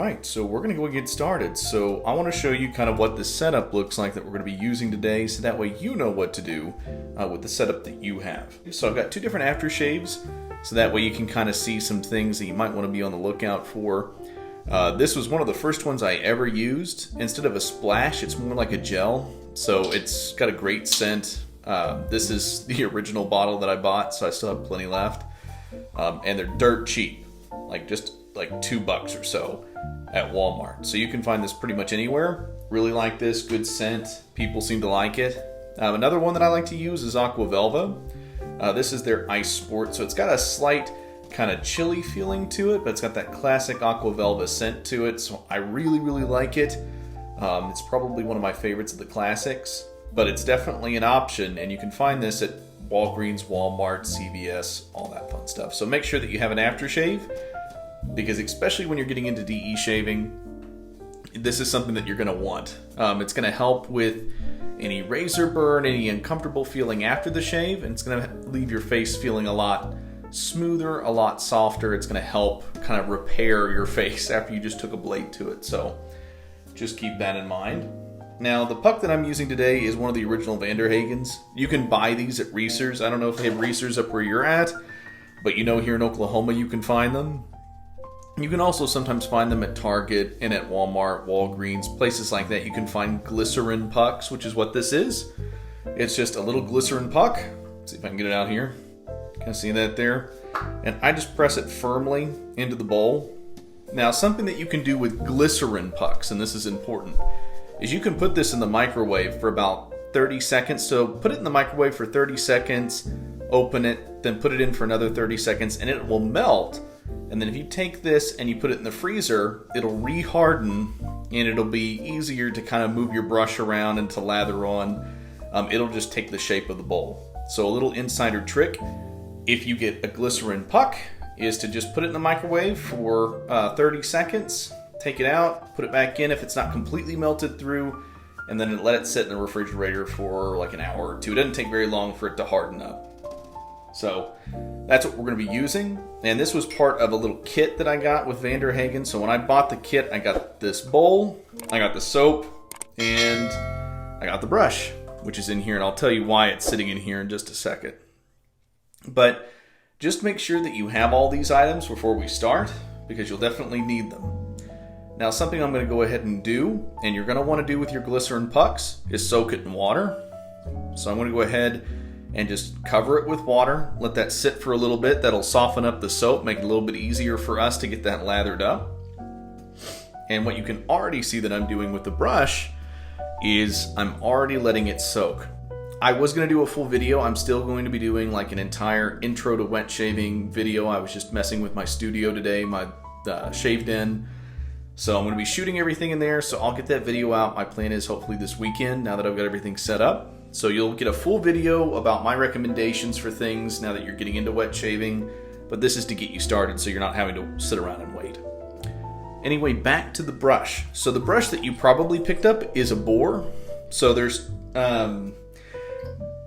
Alright, so we're going to go and get started. So I want to show you kind of what the setup looks like that we're going to be using today, so that way you know what to do with the setup that you have. So I've got two different aftershaves, so that way you can kind of see some things that you might want to be on the lookout for. This was one of the first ones I ever used. Instead of a splash, it's more like a gel, so it's got a great scent. This is the original bottle that I bought, so I still have plenty left. And they're dirt cheap, just like $2 or so at Walmart. So you can find this pretty much anywhere. Really like this, good scent. People seem to like it. Another one that I like to use is Aqua Velva. This is their Ice Sport, so it's got a slight kind of chilly feeling to it, but it's got that classic Aqua Velva scent to it, so I really like it. It's probably one of my favorites of the classics, but it's definitely an option, and you can find this at Walgreens, Walmart, CVS, all that fun stuff. So make sure that you have an aftershave, because especially when you're getting into DE shaving, this is something that you're going to want. It's going to help with any razor burn, any uncomfortable feeling after the shave, and it's going to leave your face feeling a lot smoother, a lot softer. It's going to help kind of repair your face after you just took a blade to it. So just keep that in mind. Now, the puck that I'm using today is one of the original Vanderhagens. You can buy these at Reese's. I don't know if they have Reese's up where you're at, but here in Oklahoma you can find them. You can also sometimes find them at Target and at Walmart, Walgreens, places like that. You can find glycerin pucks, which is what this is. It's just a little glycerin puck. Let's see if I can get it out here. Can you see that there? And I just press it firmly into the bowl. Now, something that you can do with glycerin pucks, and this is important, is you can put this in the microwave for about 30 seconds. So put it in the microwave for 30 seconds, open it, then put it in for another 30 seconds, and it will melt. And then if you take this and you put it in the freezer, it'll re-harden, and it'll be easier to kind of move your brush around and to lather on. It'll just take the shape of the bowl. So a little insider trick, if you get a glycerin puck, is to just put it in the microwave for 30 seconds, take it out, put it back in if it's not completely melted through, and then let it sit in the refrigerator for like an hour or two. It doesn't take very long for it to harden up. So that's what we're going to be using. And this was part of a little kit that I got with Vanderhagen. So when I bought the kit, I got this bowl, I got the soap, and I got the brush, which is in here. And I'll tell you why it's sitting in here in just a second. But just make sure that you have all these items before we start, because you'll definitely need them. Now, something I'm going to go ahead and do, and you're going to want to do with your glycerin pucks, is soak it in water. So I'm going to go ahead and just cover it with water, let that sit for a little bit. That'll soften up the soap, make it a little bit easier for us to get that lathered up. And what you can already see that I'm doing with the brush is I'm already letting it soak. I was going to do a full video. I'm still going to be doing like an entire intro to wet shaving video. I was just messing with my studio today, my shave den. So I'm going to be shooting everything in there, so I'll get that video out. My plan is hopefully this weekend, now that I've got everything set up. So you'll get a full video about my recommendations for things now that you're getting into wet shaving. But this is to get you started, so you're not having to sit around and wait. Anyway, back to the brush. So the brush that you probably picked up is a boar. So there's...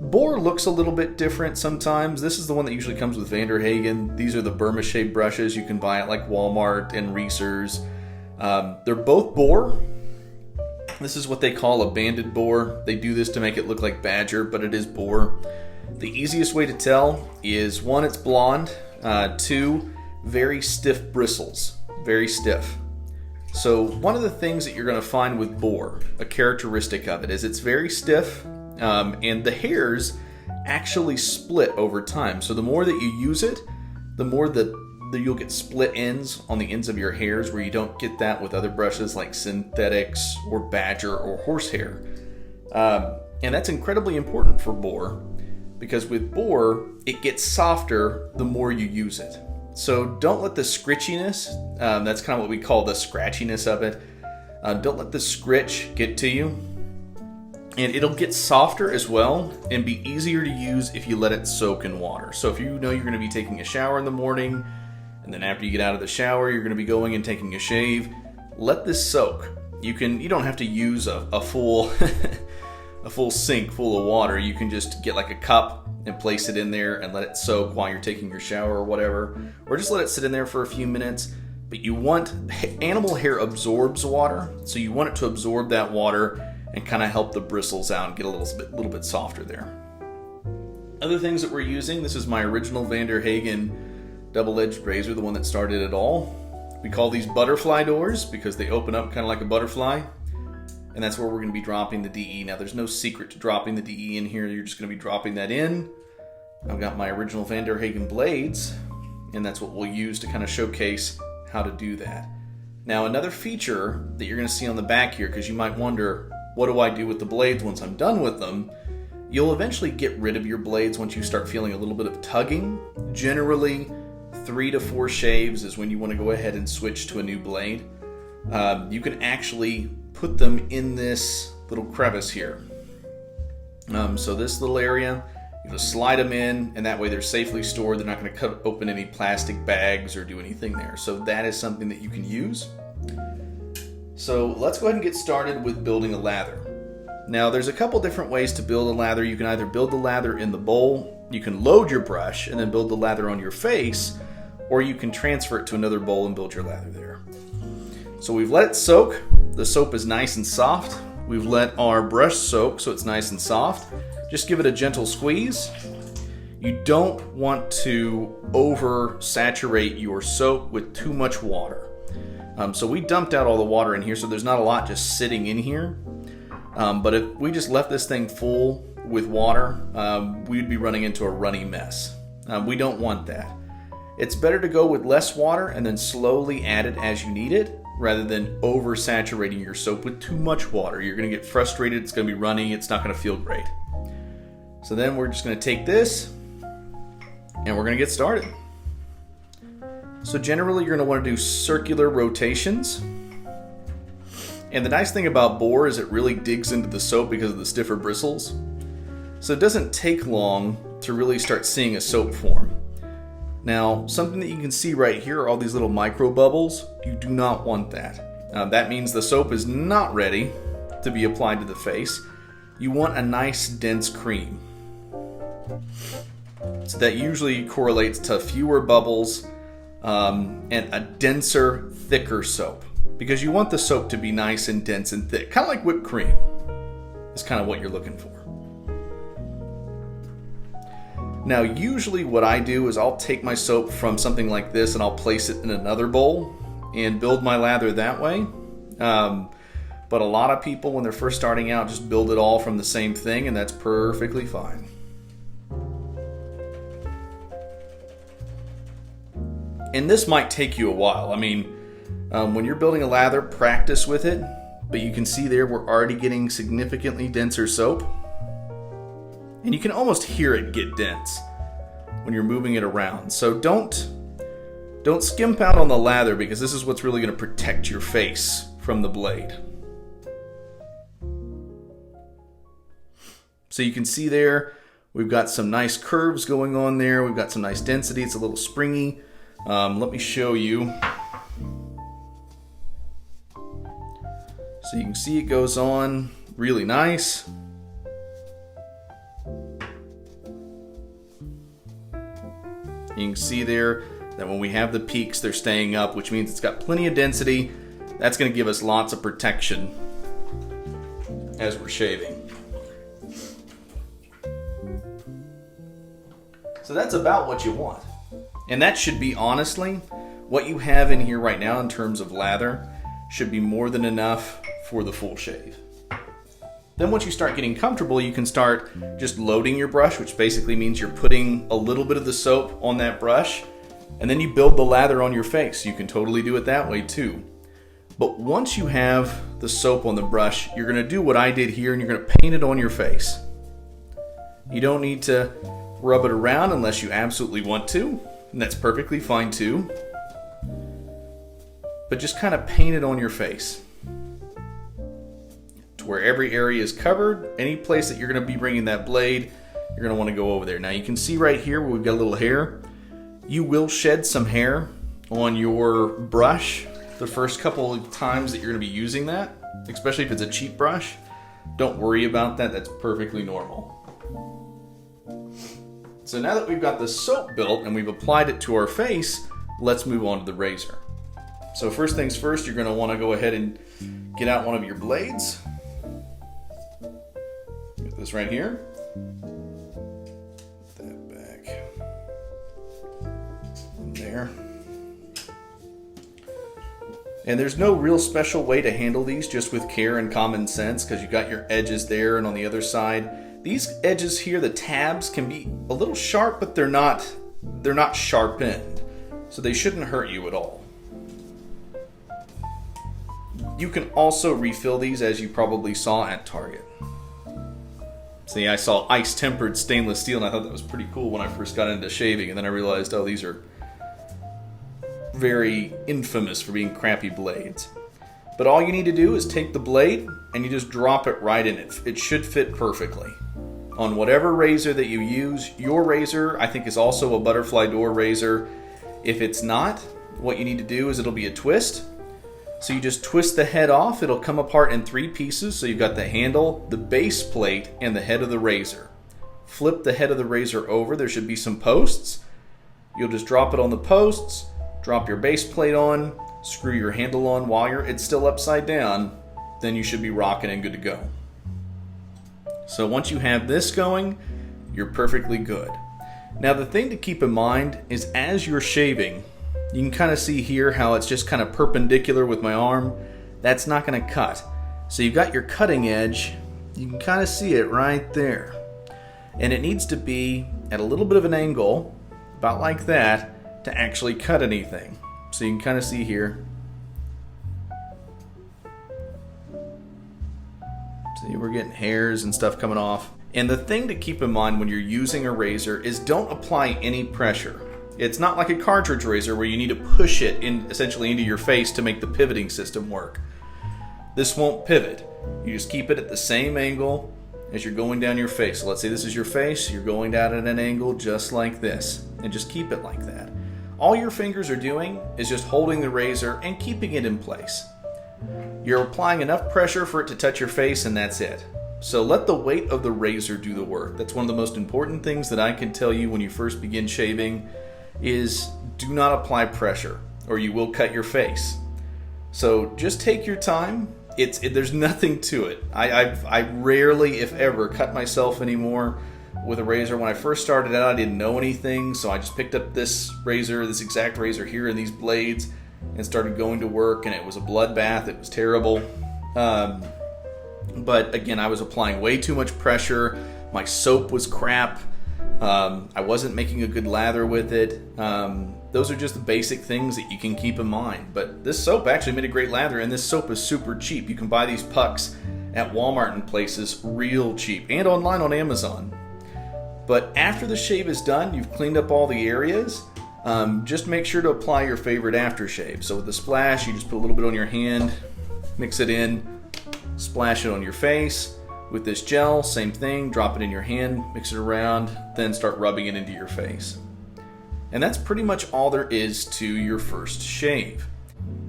boar looks a little bit different sometimes. This is the one that usually comes with Vanderhagen. These are the Burma shave brushes you can buy at like Walmart and Reese's. They're both boar. This is what they call a banded boar. They do this to make it look like badger, but it is boar. The easiest way to tell is, one, it's blonde. Two, very stiff bristles. Very stiff. So one of the things that you're going to find with boar, a characteristic of it, is it's very stiff, and the hairs actually split over time. So the more that you use it, the more that you'll get split ends on the ends of your hairs, where you don't get that with other brushes like synthetics or badger or horsehair. And that's incredibly important for boar, because with boar, it gets softer the more you use it. So don't let the scritchiness, that's kind of what we call the scratchiness of it, don't let the scritch get to you. And it'll get softer as well and be easier to use if you let it soak in water. So if you know you're going to be taking a shower in the morning, and then after you get out of the shower, you're going to be going and taking a shave, let this soak. You don't have to use a full a full sink full of water. You can just get like a cup and place it in there and let it soak while you're taking your shower or whatever. Or just let it sit in there for a few minutes. but you want, animal hair absorbs water, so you want it to absorb that water and kind of help the bristles out and get a little bit softer there. Other things that we're using, this is my original Van der Hagen double-edged razor, the one that started it all. We call these butterfly doors because they open up kind of like a butterfly, and that's where we're going to be dropping the DE. Now there's no secret to dropping the DE in here, you're just going to be dropping that in. I've got my original Van der Hagen blades, and that's what we'll use to kind of showcase how to do that. Now another feature that you're going to see on the back here, because you might wonder, what do I do with the blades once I'm done with them? You'll eventually get rid of your blades once you start feeling a little bit of tugging. Generally, 3 to 4 shaves is when you want to go ahead and switch to a new blade. You can actually put them in this little crevice here. So this little area, you just slide them in, and that way they're safely stored. They're not going to cut open any plastic bags or do anything there. So that is something that you can use. So let's go ahead and get started with building a lather. Now there's a couple different ways to build a lather. You can either build the lather in the bowl, you can load your brush and then build the lather on your face, or you can transfer it to another bowl and build your lather there. So we've let it soak. The soap is nice and soft. We've let our brush soak so it's nice and soft. Just give it a gentle squeeze. You don't want to oversaturate your soap with too much water. So we dumped out all the water in here, so there's not a lot just sitting in here. But if we just left this thing full with water, we'd be running into a runny mess. We don't want that. It's better to go with less water and then slowly add it as you need it, rather than oversaturating your soap with too much water. You're going to get frustrated, it's going to be runny, it's not going to feel great. So then we're just going to take this and we're going to get started. So generally you're going to want to do circular rotations. And the nice thing about boar is it really digs into the soap because of the stiffer bristles. So it doesn't take long to really start seeing a soap form. Now, something that you can see right here are all these little micro bubbles. You do not want that. That means the soap is not ready to be applied to the face. You want a nice dense cream. So that usually correlates to fewer bubbles and a denser, thicker soap. Because you want the soap to be nice and dense and thick. Kind of like whipped cream is kind of what you're looking for. Now usually what I do is I'll take my soap from something like this and I'll place it in another bowl and build my lather that way. But a lot of people when they're first starting out just build it all from the same thing, and that's perfectly fine. And this might take you a while. I mean, when you're building a lather, practice with it, but you can see there we're already getting significantly denser soap. And you can almost hear it get dense when you're moving it around. So don't skimp out on the lather, because this is what's really going to protect your face from the blade. So you can see there, we've got some nice curves going on there. We've got some nice density. It's a little springy. Let me show you. So you can see it goes on really nice. You can see there that when we have the peaks, they're staying up, which means it's got plenty of density. That's going to give us lots of protection as we're shaving. So that's about what you want. And that should be, honestly, what you have in here right now in terms of lather should be more than enough for the full shave. Then once you start getting comfortable, you can start just loading your brush, which basically means you're putting a little bit of the soap on that brush, and then you build the lather on your face. You can totally do it that way too. But once you have the soap on the brush, you're going to do what I did here, and you're going to paint it on your face. You don't need to rub it around unless you absolutely want to, and that's perfectly fine too. But just kind of paint it on your face, to where every area is covered. Any place that you're going to be bringing that blade, you're going to want to go over there. Now you can see right here where we've got a little hair. You will shed some hair on your brush the first couple of times that you're going to be using that, especially if it's a cheap brush. Don't worry about that, that's perfectly normal. So now that we've got the soap built and we've applied it to our face, let's move on to the razor. So first things first, you're going to want to go ahead and get out one of your blades. Get this right here. Put that back in there. And there's no real special way to handle these, just with care and common sense, because you've got your edges there, and on the other side, these edges here, the tabs, can be a little sharp, but they're not sharpened, so they shouldn't hurt you at all. You can also refill these, as you probably saw at Target. See, I saw ice-tempered stainless steel, and I thought that was pretty cool when I first got into shaving, and then I realized, oh, these are very infamous for being crappy blades. But all you need to do is take the blade and you just drop it right in it. It should fit perfectly. On whatever razor that you use, your razor, I think, is also a butterfly door razor. If it's not, what you need to do is it'll be a twist. So you just twist the head off. It'll come apart in 3 pieces. So you've got the handle, the base plate, and the head of the razor. Flip the head of the razor over. There should be some posts. You'll just drop it on the posts. Drop your base plate on, screw your handle on while it's still upside down, then you should be rocking and good to go. So once you have this going, you're perfectly good. Now the thing to keep in mind is, as you're shaving, you can kind of see here how it's just kind of perpendicular with my arm. That's not going to cut. So you've got your cutting edge, you can kind of see it right there. And it needs to be at a little bit of an angle, about like that, to actually cut anything. So you can kind of see here. See, we're getting hairs and stuff coming off. And the thing to keep in mind when you're using a razor is, don't apply any pressure. It's not like a cartridge razor where you need to push it in essentially into your face to make the pivoting system work. This won't pivot. You just keep it at the same angle as you're going down your face. So let's say this is your face, you're going down at an angle just like this, and just keep it like that. All your fingers are doing is just holding the razor and keeping it in place. You're applying enough pressure for it to touch your face, and that's it. So let the weight of the razor do the work. That's one of the most important things that I can tell you when you first begin shaving, is do not apply pressure or you will cut your face. So just take your time. There's nothing to it. I rarely, if ever, cut myself anymore with a razor. When I first started out, I didn't know anything, so I just picked up this razor, this exact razor here, and these blades, and started going to work, and it was a bloodbath. It was terrible. But again, I was applying way too much pressure. My soap was crap. I wasn't making a good lather with it. Those are just the basic things that you can keep in mind. But this soap actually made a great lather, and this soap is super cheap. You can buy these pucks at Walmart and places real cheap, and online on Amazon. But after the shave is done, you've cleaned up all the areas, just make sure to apply your favorite aftershave. So with the splash, you just put a little bit on your hand, mix it in, splash it on your face. With this gel, same thing, drop it in your hand, mix it around, then start rubbing it into your face. And that's pretty much all there is to your first shave.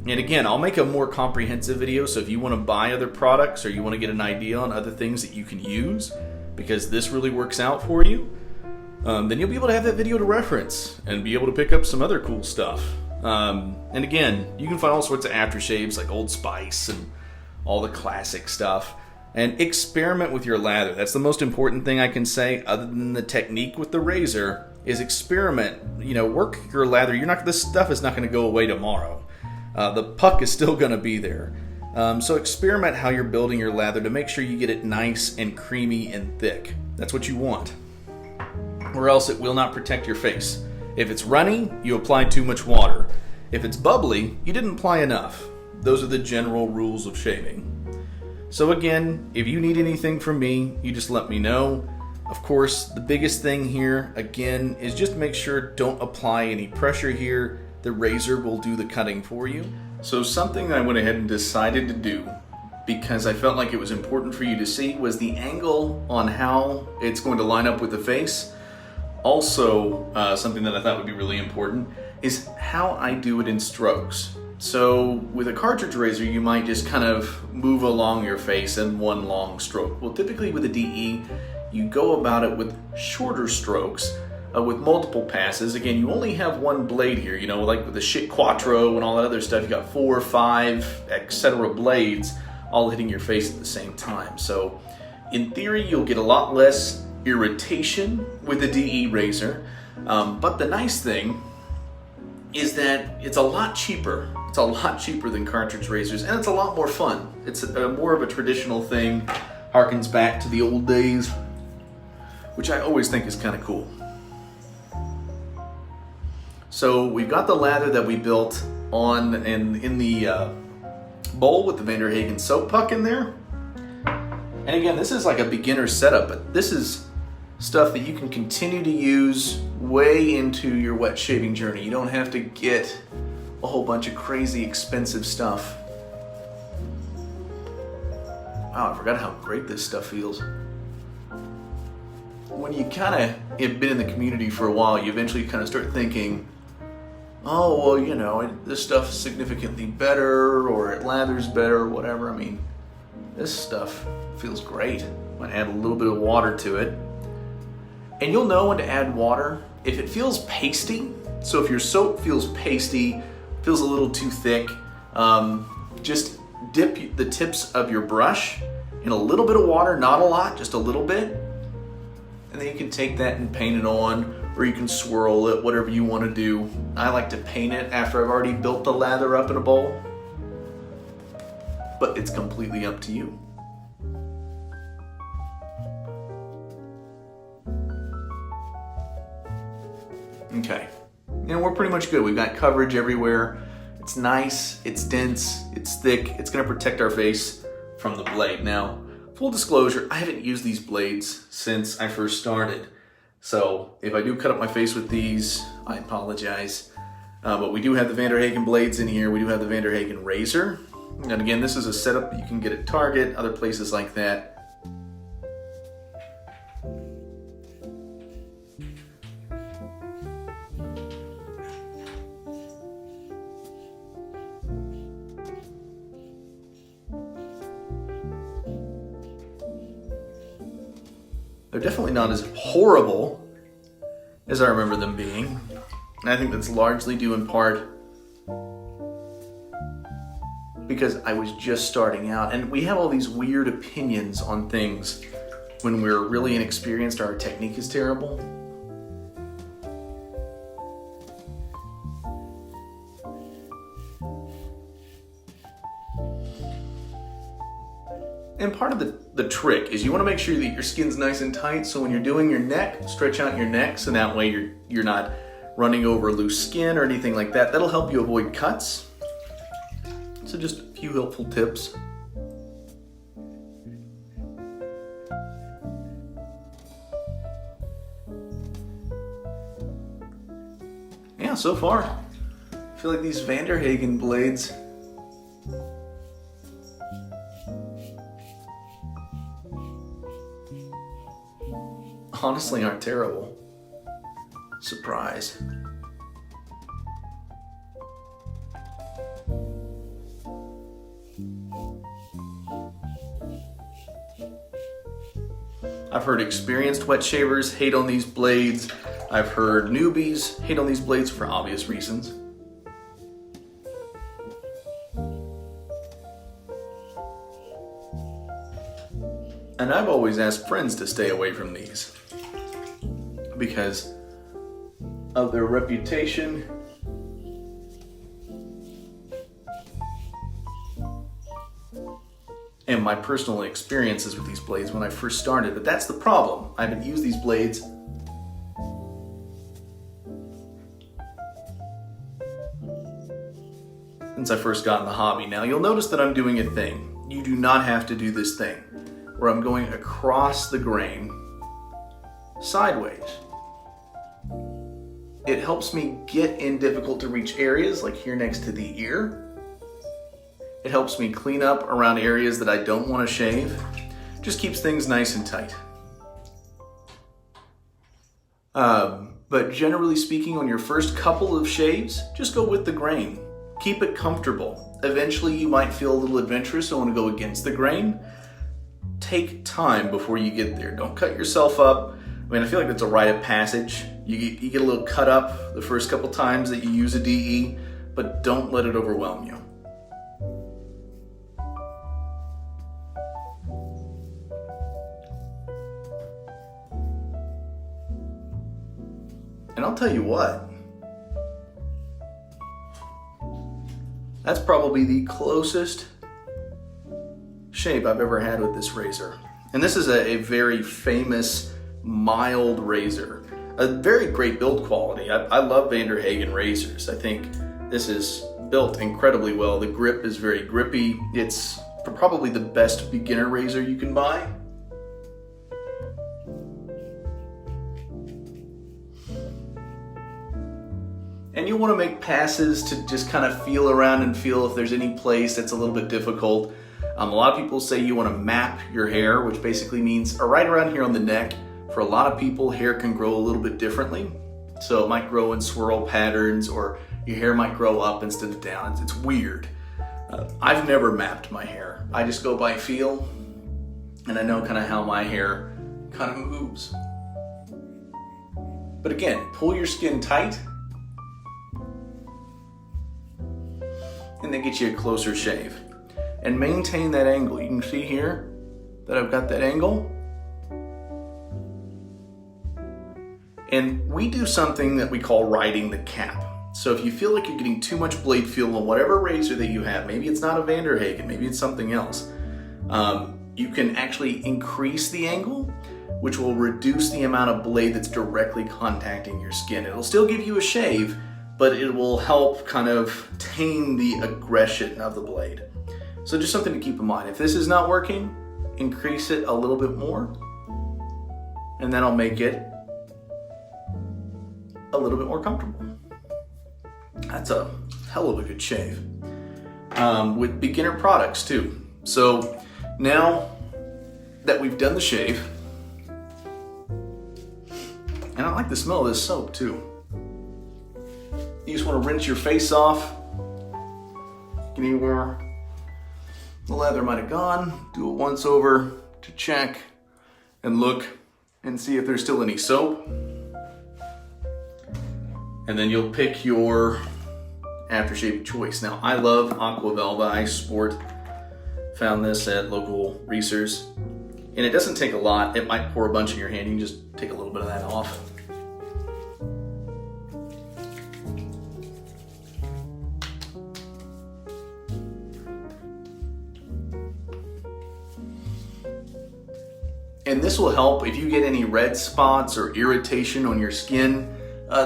And again, I'll make a more comprehensive video, so if you want to buy other products or you want to get an idea on other things that you can use, because this really works out for you, then you'll be able to have that video to reference and be able to pick up some other cool stuff. And again, you can find all sorts of aftershaves like Old Spice and all the classic stuff. And experiment with your lather. That's the most important thing I can say, other than the technique with the razor, is experiment. Work your lather. This stuff is not going to go away tomorrow. The puck is still going to be there. So experiment how you're building your lather to make sure you get it nice and creamy and thick. That's what you want. Or else it will not protect your face. If it's runny, you applied too much water. If it's bubbly, you didn't apply enough. Those are the general rules of shaving. So again, if you need anything from me, you just let me know. Of course, the biggest thing here, again, is just make sure don't apply any pressure here. The razor will do the cutting for you. So something I went ahead and decided to do, because I felt like it was important for you to see, was the angle on how it's going to line up with the face. Also, something that I thought would be really important is how I do it in strokes. So with a cartridge razor, you might just kind of move along your face in one long stroke. Well, typically with a DE, you go about it with shorter strokes, with multiple passes. Again, you only have one blade here, you know, like with the shit Quattro and all that other stuff, you got 4 or 5, etc. blades all hitting your face at the same time. So in theory, you'll get a lot less irritation with the DE razor. But the nice thing is that it's a lot cheaper. It's a lot cheaper than cartridge razors, and it's a lot more fun. It's more of a traditional thing, harkens back to the old days, which I always think is kind of cool. So we've got the lather that we built on and in the bowl with the Vanderhagen soap puck in there. And again, this is like a beginner setup, but this is stuff that you can continue to use way into your wet shaving journey. You don't have to get a whole bunch of crazy expensive stuff. Wow, I forgot how great this stuff feels. When you kind of have been in the community for a while, you eventually kind of start thinking, oh, well, you know, this stuff's significantly better, or it lathers better, or whatever. I mean, this stuff feels great. I'm gonna add a little bit of water to it. And you'll know when to add water if it feels pasty. So if your soap feels pasty, feels a little too thick, just dip the tips of your brush in a little bit of water, not a lot, just a little bit. And then you can take that and paint it on, or you can swirl it, whatever you want to do. I like to paint it after I've already built the lather up in a bowl, but it's completely up to you. Okay, and we're pretty much good. We've got coverage everywhere. It's nice, it's dense, it's thick. It's gonna protect our face from the blade. Now, full disclosure, I haven't used these blades since I first started. So if I do cut up my face with these, I apologize. But we do have the Vanderhagen blades in here. We do have the Vanderhagen razor. And again, this is a setup that you can get at Target, other places like that. They're definitely not as horrible as I remember them being. And I think that's largely due in part because I was just starting out. And we have all these weird opinions on things when we're really inexperienced or our technique is terrible. And part of the trick is you want to make sure that your skin's nice and tight, so when you're doing your neck, stretch out your neck so that way you're not running over loose skin or anything like that. That'll help you avoid cuts. So just a few helpful tips. Yeah, so far, I feel like these Vanderhagen blades honestly aren't terrible. Surprise. I've heard experienced wet shavers hate on these blades. I've heard newbies hate on these blades for obvious reasons. And I've always asked friends to stay away from these because of their reputation and my personal experiences with these blades when I first started. But that's the problem. I haven't used these blades since I first got in the hobby. Now you'll notice that I'm doing a thing. You do not have to do this thing where I'm going across the grain sideways. It helps me get in difficult to reach areas like here next to the ear. It helps me clean up around areas that I don't want to shave. Just keeps things nice and tight. But generally speaking, on your first couple of shaves, just go with the grain. Keep it comfortable. Eventually you might feel a little adventurous and want to go against the grain. Take time before you get there. Don't cut yourself up. I mean, I feel like that's a rite of passage You get a little cut up the first couple times that you use a DE, but don't let it overwhelm you. And I'll tell you what, that's probably the closest shave I've ever had with this razor. And this is a very famous, mild razor. A very great build quality. I love Vanderhagen razors. I think this is built incredibly well. The grip is very grippy. It's probably the best beginner razor you can buy. And you want to make passes to just kind of feel around and feel if there's any place that's a little bit difficult. A lot of people say you want to map your hair, which basically means right around here on the neck. For a lot of people, hair can grow a little bit differently. So it might grow in swirl patterns, or your hair might grow up instead of down. It's weird. I've never mapped my hair. I just go by feel, and I know kind of how my hair kind of moves. But again, pull your skin tight, and then get you a closer shave. And maintain that angle. You can see here that I've got that angle. And we do something that we call riding the cap. So if you feel like you're getting too much blade feel on whatever razor that you have, maybe it's not a Vanderhagen, maybe it's something else, you can actually increase the angle, which will reduce the amount of blade that's directly contacting your skin. It'll still give you a shave, but it will help kind of tame the aggression of the blade. So just something to keep in mind. If this is not working, increase it a little bit more, and that'll make it a little bit more comfortable. That's a hell of a good shave. With beginner products too. So now that we've done the shave, and I like the smell of this soap too. You just want to rinse your face off. Anywhere the lather might have gone, do a once over to check and look and see if there's still any soap. And then you'll pick your aftershave choice. Now, I love Aqua Velva. I found this at local Reese's. And it doesn't take a lot. It might pour a bunch in your hand. You can just take a little bit of that off. And this will help if you get any red spots or irritation on your skin.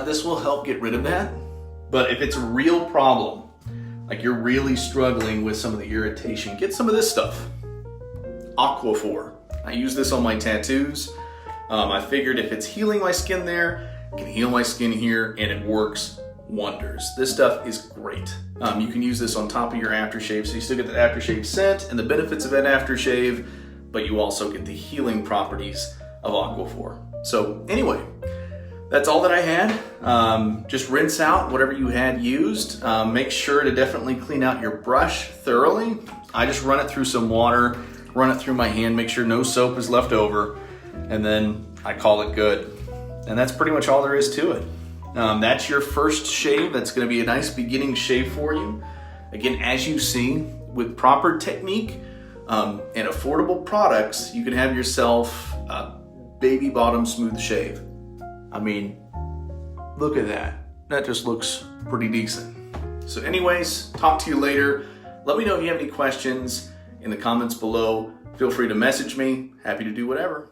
This will help get rid of that. But if it's a real problem, like you're really struggling with some of the irritation, get some of this stuff. Aquaphor. I use this on my tattoos. I figured if it's healing my skin there, it can heal my skin here, and it works wonders. This stuff is great. You can use this on top of your aftershave, so you still get the aftershave scent and the benefits of that aftershave, but you also get the healing properties of Aquaphor. So anyway, that's all that I had. Just rinse out whatever you had used. Make sure to definitely clean out your brush thoroughly. I just run it through some water, run it through my hand, make sure no soap is left over, and then I call it good. And that's pretty much all there is to it. That's your first shave. That's gonna be a nice beginning shave for you. Again, as you see, with proper technique and affordable products, you can have yourself a baby bottom smooth shave. I mean, look at that. That just looks pretty decent. So anyways, talk to you later. Let me know if you have any questions in the comments below. Feel free to message me. Happy to do whatever.